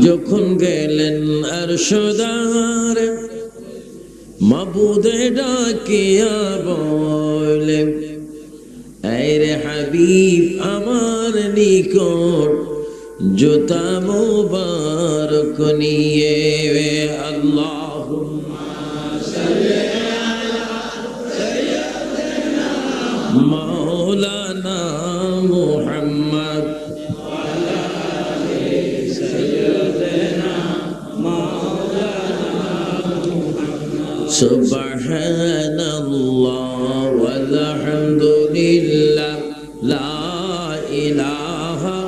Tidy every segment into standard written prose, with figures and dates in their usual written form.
যখন গেলেন আরশদার মাবুদে ডাকিয়া বলে, এই রে হাবিব আমার নিকট জুতা মুবারক নিয়ে। আল্লাহুম্মা সাল্লি আলা সাইয়্যিদিনা মাওলানা মুহাম্মদ ওয়া আলা আলি সাইয়্যিদিনা মাওলানা মুহাম্মদ। সুবহানাল্লাহ ওয়ালহামদুলিল্লাহ লা ইলাহা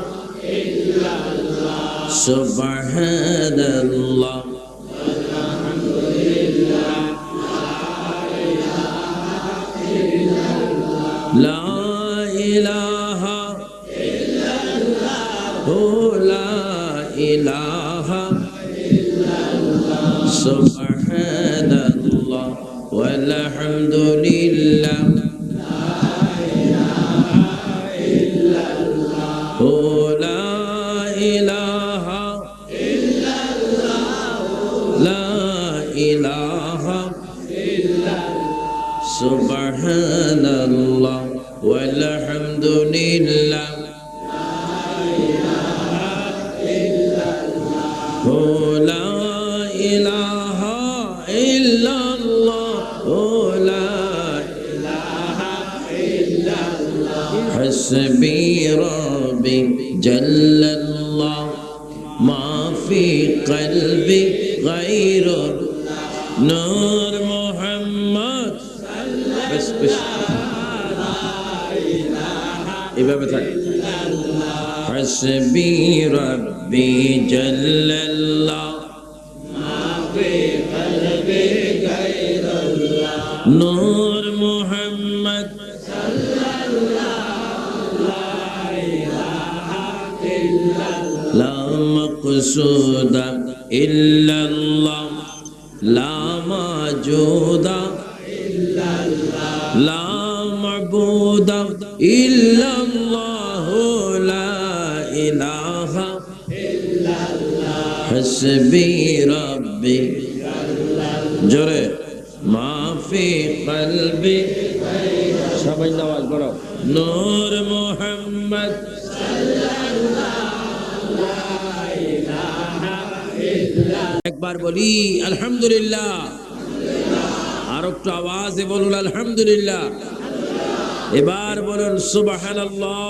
ইল্লাল্লাহ। সুবহানাল্লাহ ওয়ালহামদুলিল্লাহ লা ইলাহা ইল্লাল্লাহ লা ইলাহা ইল্লাল্লাহ। সুবহানাল্লাহ ওয়ালহামদুলিল্লাহ লা ইলাহা ইল্লাল্লাহ লা ইলাহা ইল্লাল্লাহ লা ইলাহা ইল্লাল্লাহ। সুবহানাল্লাহ ওয়ালহামদুলিল্লাহ লা ইলাহা ইল্লাল্লাহ লা ইলাহা ইল্লাল্লাহ লা ইলাহা ইল্লাল্লাহ। হাসবি রাব্বি জাল্লাল্লাহ মা ফি কলবি গায়রুল্লাহ। নূর মুহাম্মদ বাস বাস এভাবে থাকে। হাসবি রাব্বি জাল্লাল্লাহ মা ফি কলবি গায়রুল্লাহ। নূর মুহাম্মদ لا مقصود إلا الله لا موجود إلا الله لا معبود إلا الله لا إله إلا الله حسبي ربي جري ما في قلبي সবাই নামাজ পড়ো। নূর মুহাম্মদ একবার বলি আলহামদুলিল্লাহ, আর একটু আওয়াজে বলুন আলহামদুলিল্লাহ। এবার বলুন সুবহানাল্লাহ।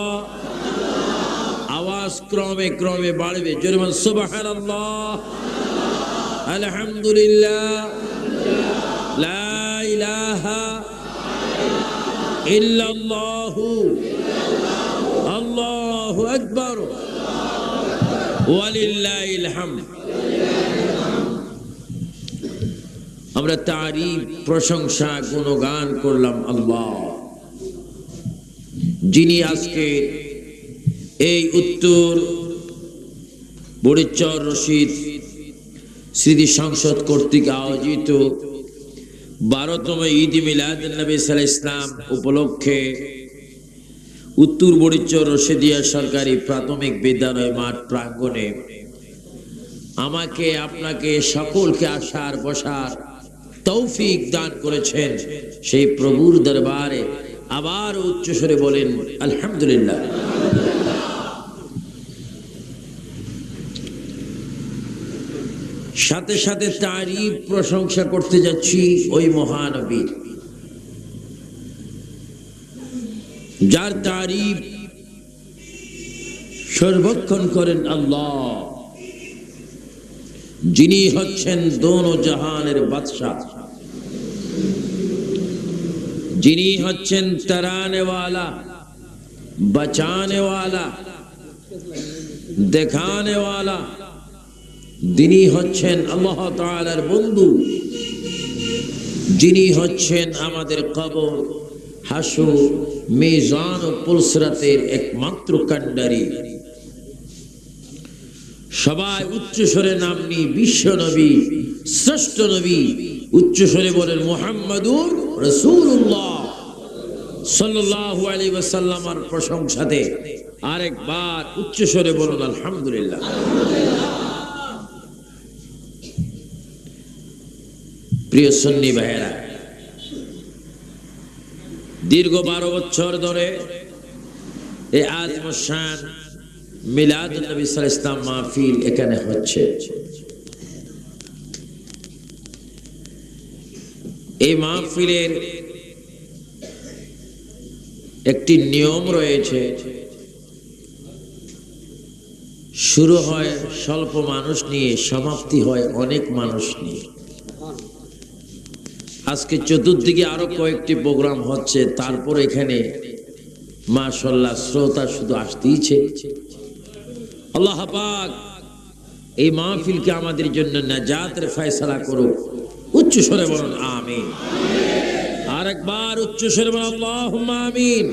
আওয়াজ ক্রমে ক্রমে বাড়বে, জোরে বলুন সুবহানাল্লাহ আলহামদুলিল্লাহ লা ইলাহা ইল্লাল্লাহু আল্লাহু আকবার ওয়ালিল্লাহিল হামদ। আমরা তারিফ, প্রশংসা, গুণগান করলাম আল্লাহ, যিনি আজকে এই উত্তর বড়িচর রশিদ স্মৃতি সংসদ কর্তৃক আয়োজিত 12তম ঈদ মিলাদুন নবী সাল্লাল্লাহু আলাইহি ইসলাম উপলক্ষে উত্তর বড়িচর রশিদিয়া সরকারি প্রাথমিক বিদ্যালয় মাঠ প্রাঙ্গণে আমাকে আপনাকে সকলকে আসার বসার তৌফিক দান করেছেন। সেই প্রভুর দরবারে আবার উচ্চস্বরে বলেন আলহামদুলিল্লাহ। সাথে সাথে তারিফ, প্রশংসা করতে যাচ্ছি ওই মহানবীর, যার তারিফ সর্বক্ষণ করেন আল্লাহ, যিনি হচ্ছেন দোনো জাহানের বাদশাহ, যিনি হচ্ছেন তরানে ওয়ালা, বাঁচানে ওয়ালা, দেখানে ওয়ালা, যিনি হচ্ছেন আল্লাহ তাআলার বন্ধু, যিনি হচ্ছেন আমাদের কবর, হাসর, মিজান ও পুলসরাতের একমাত্র কান্ডারি। সবাই উচ্চস্বরে নাম নি বিশ্ব নবী, শ্রেষ্ঠ নবী, উচ্চস্বরে বলেন মুহাম্মাদুর রাসূলুল্লাহ সাল্লাল্লাহু আলাইহি ওয়াসাল্লামের প্রশংসাতে আরেকবার উচ্চ স্বরে বলুন আলহামদুলিল্লাহ। প্রিয় সুন্নি ভাইয়েরা, দীর্ঘ 12 বছর ধরে এই আজমশান মিলাদুন নবী সাল্লাল্লাহু আলাইহি ওয়াসাল্লাম মাহফিল এখানে হচ্ছে। এই মাহফিলের একটি নিয়ম রয়েছে, শুরু হয় স্বল্প মানুষ নিয়ে, সমাপ্তি হয় অনেক মানুষ নিয়ে। আজকে চতুর্দিকে আরো কয়েকটি প্রোগ্রাম হচ্ছে, তারপর এখানে মাশাআল্লাহ শ্রোতা শুধু আসতেইছে। আল্লাহ পাক এই মাহফিলকে আমাদের জন্য নাজাতের ফয়সালা করুক। উচ্চ স্বরে বলুন আমিন। আরেকবার উচ্চ স্বরে বলুন আল্লাহুম্মা আমিন।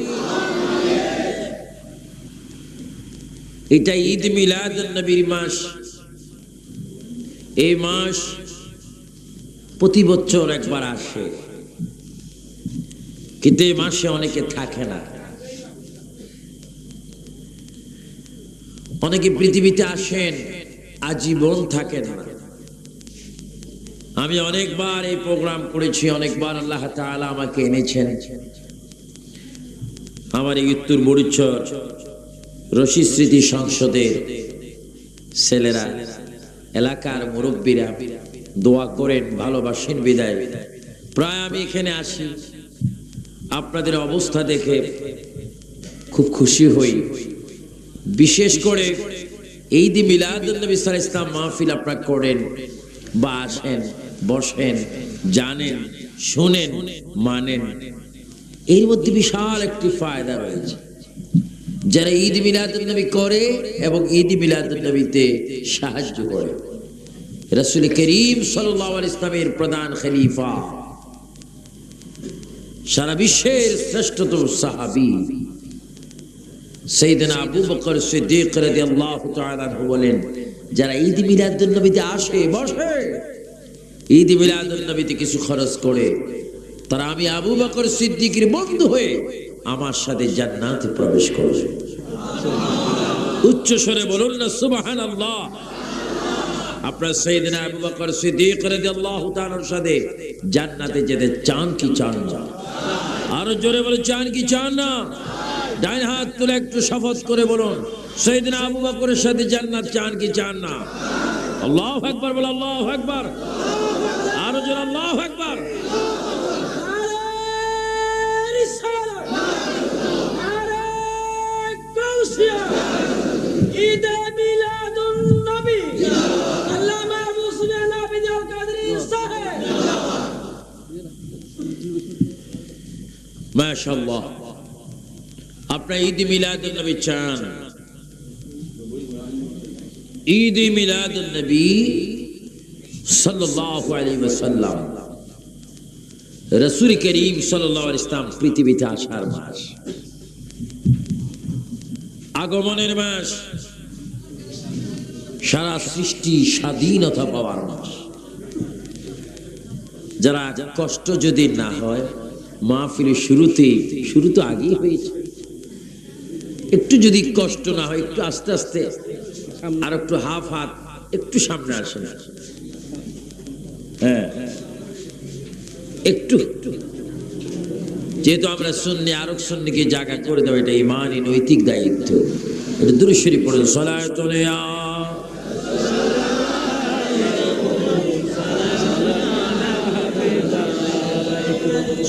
এটা ঈদ মিলাদুন নবীর মাস। এই মাস প্রতি বছর একবার আসে, কিন্তু এই মাসে অনেকে থাকে না। অনেকে পৃথিবীতে আসেন, আজীবন থাকেন না। আমি অনেকবার এই প্রোগ্রাম করেছি, অনেকবার আল্লাহ তাআলা আমাকে এনেছেন। আমার এই উত্তর বরিচর রশিদ স্মৃতি সংসদের ছেলেরা, এলাকার মুরব্বীরা দোয়া করেন, ভালোবাসেন বিদায় প্রায় আমি এখানে আসি। আপনাদের অবস্থা দেখে খুব খুশি হই। বিশেষ করে ঈদ মিলাদুন নবী সাল্লাল্লাহু আলাইহি ওয়াসাল্লাম মাহফিল আপনারা করেন বা আসেন, বসেন, জানেন, শুনেন, মানেন, এর মধ্যে বিশাল একটি ফায়দা রয়েছে। যারা ঈদ মিলাদুন নবী করে এবং ঈদ মিলাদুন নবীতে সাহায্য করে, রাসূল করিম সাল্লাল্লাহু আলাইহি ওয়াসাল্লামের প্রধান খলিফা, সারা বিশ্বের শ্রেষ্ঠতম সাহাবী সাইয়েদনা আবু বকর সিদ্দিক রাদিয়াল্লাহু তাআলা আনহু বলেন, যারা ঈদ মিলাদুন নবীতে আসে, বসে, ঈদ মিলাদুন নবীতে কিছু খরচ করে, তারা আমি আবু বকর সিদ্দিকের বন্ধু হয়ে আমার সাথে জান্নাতে প্রবেশ করবে। উচ্চ স্বরে বলুন না সুবহানাল্লাহ। আপনারা সাইয়েদনা আবু বকর সিদ্দিক রাদিয়াল্লাহু তাআলার সাথে জান্নাতে যেতে চান কি চান না? আরো জোরে বলে চান কি চান না? ডান হাত তুলে একটু শপথ করে বলুন, সাইয়েদনা আবু বকরের সাথে জান্নাত চান কি চান না? আল্লাহু আকবার বল, আল্লাহু আকবার। আরো জোরে আল্লাহু আকবার। ঈদ মিলাদুন নবী আল্লামা আবু সুফিয়ান আবিদ আল কাদরি সাহেব, মাশাআল্লাহ। আপনারা ঈদ মিলাদুন নবী চান, ঈদ মিলাদুন নবী সাল্লাল্লাহু আলাইহি ওয়াসাল্লাম, রাসূল করিম সাল্লাল্লাহু আলাইহি ওয়াসাল্লাম পৃথিবীতে আসার মাস, আগমনের মাস, সারা সৃষ্টি স্বাধীনতা পাওয়ার মাস। যারা কষ্ট যদি না হয়, মাহফিলের শুরু তো আগেই হয়েছে, একটু যদি কষ্ট না হয়, একটু আস্তে আস্তে আর একটু হাফ হাত একটু সামনে আসেন। হ্যাঁ, একটু, যেহেতু আমরা সুন্নি, আরো সুন্নিকে জায়গা করে দেবো, এটা ইমানি নৈতিক দায়িত্ব। এটা দুরূদ শরীফ পড়ুন, সালাতুন ইয়া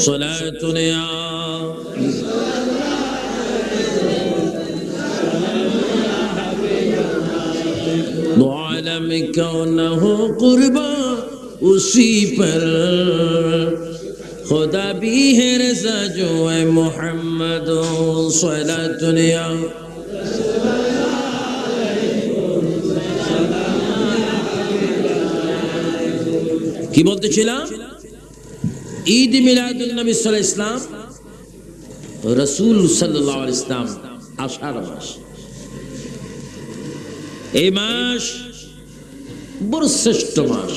সালাতুন ইয়া दो आलम क्यों न हो कुर्बा उसी पर, खुदा भी है रज़ा जो है मोहम्मद सल्लल्लाहु अलैहि। কি বলতেছিলাম? ঈদ মিলাদুন নবী সাল্লাল্লাহু আলাইহি ওয়াসাল্লাম, রাসূল সাল্লাল্লাহু আলাইহি ওয়াসাল্লাম আষাঢ় মাস। এই মাস বড় শ্রেষ্ঠ মাস,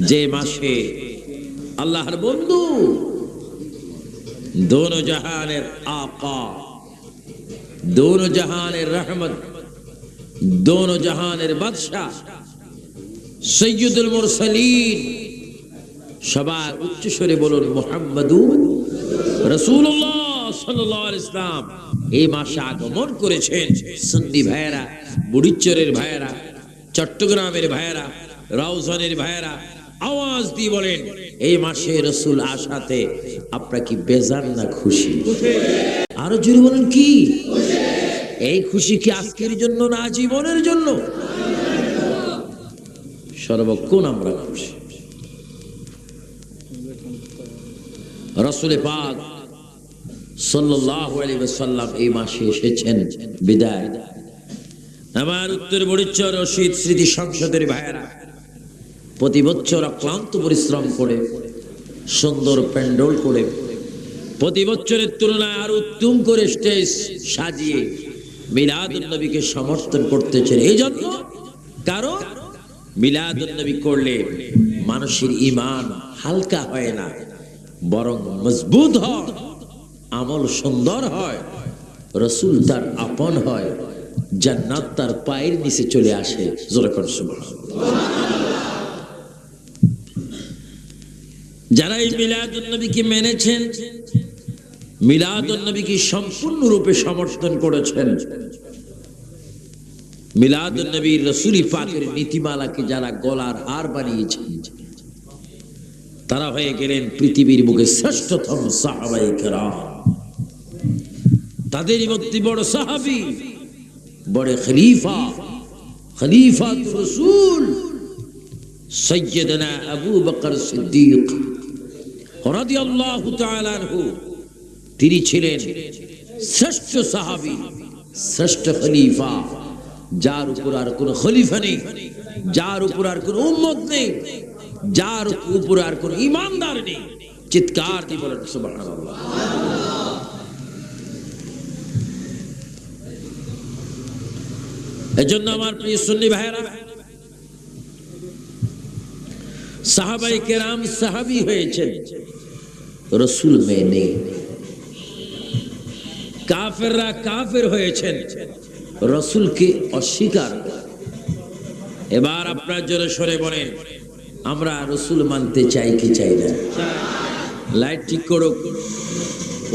যে মাসে আল্লাহর বন্ধু दोनों जहानेर आका, दोनों जहानेर रहमत, दोनों जहानेर बादशाह, सय्यदुल मुरसलीन, সবার উচ্চ স্বরে বলুন মুহাম্মাদুর রাসূলুল্লাহ সাল্লাল্লাহু আলাইহি ওয়াসাল্লাম এই মাসে আগমন করেছেন। সুন্নি ভাইয়েরা, বুড়িচরের ভাইয়েরা, চট্টগ্রামের ভাইয়েরা, রাউজানের ভাইয়েরা আওয়াজ দিয়ে বলেন, এই মাসে রাসূল আসাতে আপনারা কি বেজার না খুশি? আরো জোরে বলেন কি খুশি? এই খুশি কি আজকের জন্য না জীবনের জন্য? সর্বক্ষণ আমরা খুশি। রাসূল পাক সাল্লাল্লাহু আলাইহি ওয়াসাল্লাম এই মাসে এসেছেন বিদায়। আমার উত্তর বড়িচর রশিদ স্মৃতি সংসদের ভাইয়েরা প্রতি বছর অক্লান্ত পরিশ্রম করে সুন্দর প্যান্ডেল করে প্রতি বছরের তুলনায় আরো উত্তম করে স্টেজ সাজিয়ে মিলাদুন নবীকে সমর্থন করতেছেন। এই জন্য কারণ মিলাদুন নবী করলে মানুষের ঈমান হালকা হয় না, বরং মজবুত হয়, আমল সুন্দর হয়, রাসূল তার আপন হয়, জান্নাত তার পায়ের নিচে চলে আসে। জোরে করে সুবহানাল্লাহ। যারা এই মিলাদুন নবীকে মেনেছেন, মিলাদুন নবীকে সম্পূর্ণরূপে সমর্থন করেছেন, মিলাদুন নবীর রাসূল পাকের নীতিমালাকে যারা গলার হার বানিয়েছেন, তারা হয়ে গেলেন পৃথিবীর বুকে শ্রেষ্ঠতম সাহাবায়ে কেরাম। তাদের মধ্যে বড় সাহাবী, বড় খলিফা, খলিফাতুর রাসূল সৈয়দনা আবু বকর সিদ্দিক রাদিয়াল্লাহু তাআলা আনহু। তিনি ছিলেন শ্রেষ্ঠ সাহাবী, শ্রেষ্ঠ খলিফা, যার উপর আর কোন খলিফা নেই, যার উপর আর কোন উম্মত নেই, যার উপর আর কোন ঈমানদার নেই। চিৎকার দিয়ে বলেন সুবহানাল্লাহ। এজন্য আমার প্রিয় সুন্নি ভাইয়েরা, সাহাবায়ে কেরাম সাহাবী হয়েছেন, রাসূল মেনে। কাফেররা কাফের হয়েছেন, রাসূলকে অস্বীকার। এবার আপনার জোরে সরে বলেন, আমরা রাসূল মানতে চাই কি চাই না? লাইট ঠিক করুক,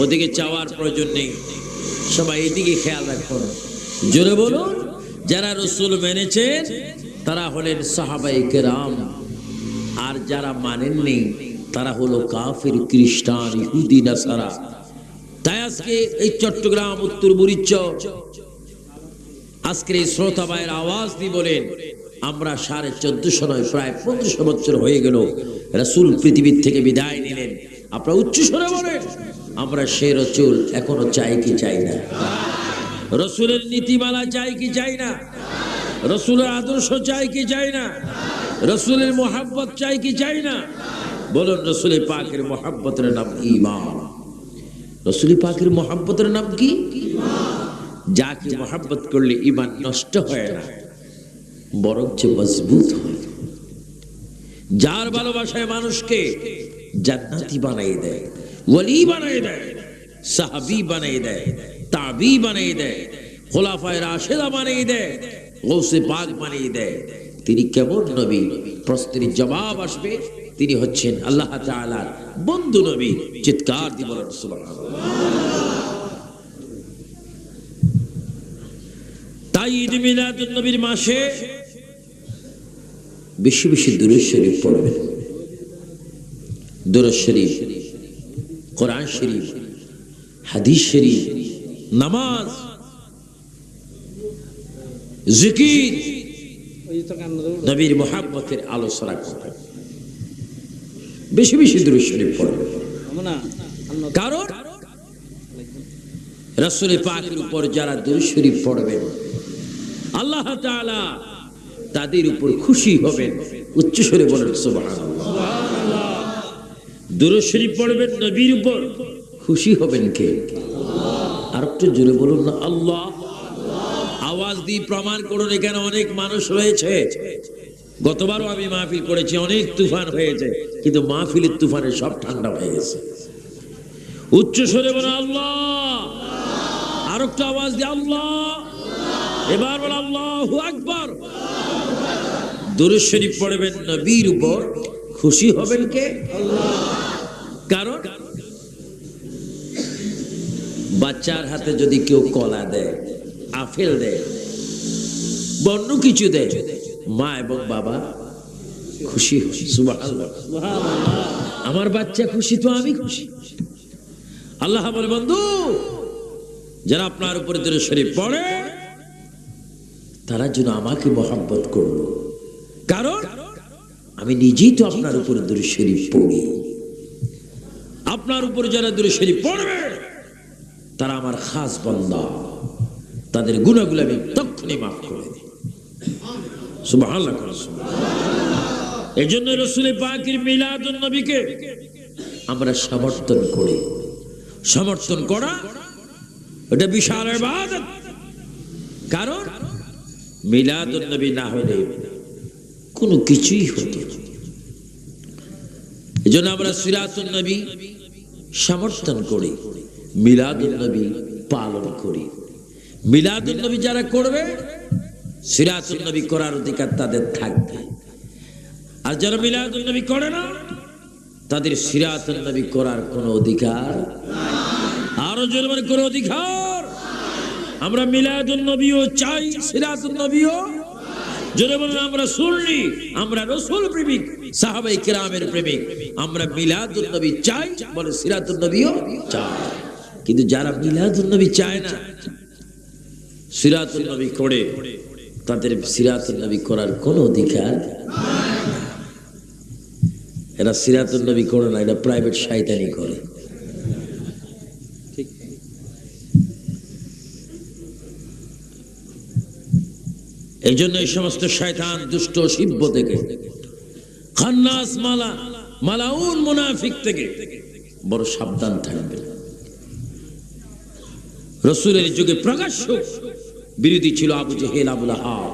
ওদিকে চাওয়ার প্রয়োজন নেই, সবাই এদিকে খেয়াল রাখুন। জোরে বলুন, যারা রাসূল মেনেছেন তারা হলেন সাহাবায়ে কেরাম, আর যারা মানেননি তারা হলো কাফির, খ্রিস্টান, ইহুদি, নাসারা। তাই আজকে এই চট্টগ্রাম উত্তর বুড়িচর আজকের এই শ্রোতা ভাইয়ের আওয়াজ দিয়ে বলেন, আমরা 1450 নয় প্রায় 1500 বছর হয়ে গেল রাসূল পৃথিবীর থেকে বিদায় নিলেন। আপনারা উচ্চ স্বরে বলেন, আমরা সেই রাসূল এখনো চাই কি চাই না? রাসূলের নীতিমালা চাই কি চাই না? রাসূলের আদর্শ চাই কি চাই না? রাসূলের মুহাব্বত চাই কি চাই না? বলুন, রাসূল পাকের মুহাব্বতের নাম ঈমান। রাসূল পাকের মুহাব্বতের নাম কি? ঈমান। যাকে মুহাব্বত করলে ঈমান নষ্ট হয় না, বরঞ্চ মজবুত হয়। যার ভালোবাসায় মানুষকে জান্নাতি বানিয়ে দেয়, ওলি বানিয়ে দেয়, সাহাবী বানিয়ে দেয়, তাবি বানিয়ে দেয়, খোলাফায়ে রাশিদা বানিয়ে দেয়, গৌসে পাক বানিয়ে দেয়। তিনি কেমন নবী? প্রশ্নের জবাব আসবে, তিনি হচ্ছেন আল্লাহ তাআলার বন্ধু নবী। চিৎকার দিয়ে বলেন সুবহানাল্লাহ। তাই ঈদ মিলাদুন নবীর মাসে বেশি বেশি দুরূদ শরীফ পড়বেন। দুরূদ শরীফ, কোরআন শরীফ, হাদিস শরীফ, নামাজ, জিকির, নবীর মুহাব্বতের আলোচনা করবেন। বেশি বেশি দুরূদ শরীফ পড়বেন, কারণ রাসূল পাকের উপর যারা দুরূদ শরীফ পড়বেন আল্লাহ তাআলা তাদের উপর খুশি হবেন। উচ্চ স্বরে বলেন সুবহানাল্লাহ। দুরূদ শরীফ পড়বেন, নবীর উপর খুশি হবেন কে? আল্লাহ। আর একটু জোরে বলুন না, আল্লাহ। আওয়াজ দিয়ে প্রমাণ করুন, এখানে অনেক মানুষ রয়েছে। গতবারও আমি মাহফিল করেছি, অনেক তুফান হয়েছে, কিন্তু মাহফিলের তুফানে সব ঠান্ডা হয়ে গেছে। উচ্চ স্বরে বলো আল্লাহ, আর একটা আওয়াজ দিয়ে আল্লাহ, এবার বলো আল্লাহু আকবার। দুরূদ শরীফ পড়বেন নবীর উপর, খুশি হবেন কে? আল্লাহ। কারণ বাচ্চার হাতে যদি কেউ কলা দেয়, আপেল দেয়, বন্য কিছু দেয়, মা এবং বাবা খুশি হয়। সুবহানাল্লাহ, আমার বাচ্চা খুশি তো আমি খুশি। আল্লাহ বলে, বন্ধু যারা আপনার উপরে দুরূদ শরীফ পড়ে তারা যেন আমাকে মহব্বত করলো, কারণ আমি নিজেই তো আপনার উপরে দুরূদ শরীফ পড়ি। আপনার উপরে যারা দুরূদ শরীফ পড়বে তারা আমার খাস বান্দা, তাদের গুনাহগুলো আমি তখনই মাফ করে দিই। সুবহানাল্লাহ। এজন্য রাসূল পাকের মিলাদুন নবীকে আমরা সমর্থন করি। সমর্থন করা এটা বিশাল ইবাদত, কারণ মিলাদুন নবী না হলে কোনো কিছুই হতো না। এজন্য আমরা সিরাতুন নবী সমর্থন করি, মিলাদুন নবী পালন করি। মিলাদুন নবী যারা করবে সিরাতুন নবী করার অধিকার তাদের থাকবে, আর যারা মিলাদুন নবী করে না তাদের সিরাতুন নবী করার কোনো অধিকার নাই। আরো জোরে বলেন, কোনো অধিকার। আমরা মিলাদুন নবীও চাই, সিরাতুন নবীও জোরে বলেন আমরা সুন্নি, আমরা রাসূল প্রেমিক, সাহাবায়ে কেরামের প্রেমিক। আমরা মিলাদুন নবী চাই, বলে সিরাতুন নবীও চাই। কিন্তু যারা মিলাদুন নবী চায় না, সিরাতুন নবী করে, তাদের সিরাতুন নবী করার কোনো অধিকার নাই। এরা সিরাতুন নবী করে না, এটা প্রাইভেট শয়তানি করে। এই জন্য এই সমস্ত শয়তান দুষ্ট শিব্য থেকে, খান্নাস মালাউন মুনাফিক থেকে বড় সাবধান থাকবে। রাসূলের যুগে প্রকাশ্য বিরোধী ছিল আবু জেহেল, আবু লাহাব।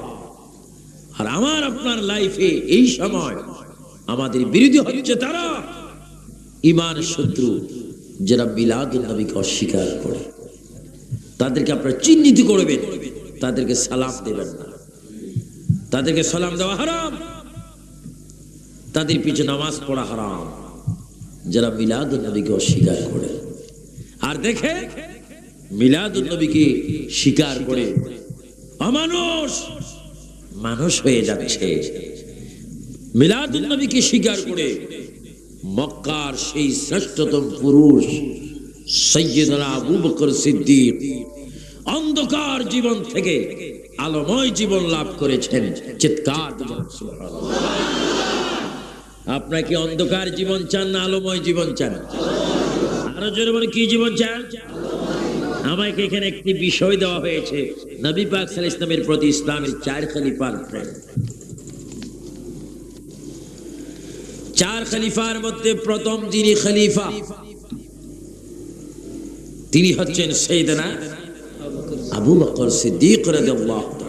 আর আমার আপনার লাইফে এই সময় আমাদের বিরোধী হচ্ছে তারা, ঈমান শত্রু, যারা মিলাদুন নবীকে অস্বীকার করে। তাদেরকে আপনারা চিহ্নিত করবেন, তাদেরকে সালাম দেবেন না, তাদেরকে সালাম দেওয়া হারাম, তাদের পিছনে নামাজ পড়া হারাম, যারা মিলাদুন নবীকে অস্বীকার করে। আর দেখে মিলাদুন নবীকে স্বীকার করে অমানুষ মানুষ হয়ে যাচ্ছে। মিলাদুন নবীকে স্বীকার করে মক্কার সেই শ্রেষ্ঠতম পুরুষ সাইয়্যিদুনা আবু বকর সিদ্দিক অন্ধকার জীবন থেকে আলোময় জীবন লাভ করেছেন। চিৎকার দিবেন সুবহানাল্লাহ। আপনারা কি অন্ধকার জীবন চান না আলোময় জীবন চান? আরো জোরে বলে, কি জীবন চান? আমাকে এখানে একটি বিষয় দেওয়া হয়েছে, নবী পাক সাল্লাল্লাহু আলাইহি ওয়াসাল্লামের প্রতি ইসলামের 4 খলিফার প্রেম। 4 খলিফার মধ্যে প্রথম যিনি খলিফা তিনি হচ্ছেন সাইয়েদনা আবু বকর সিদ্দিক রাদিয়াল্লাহু তাআলা।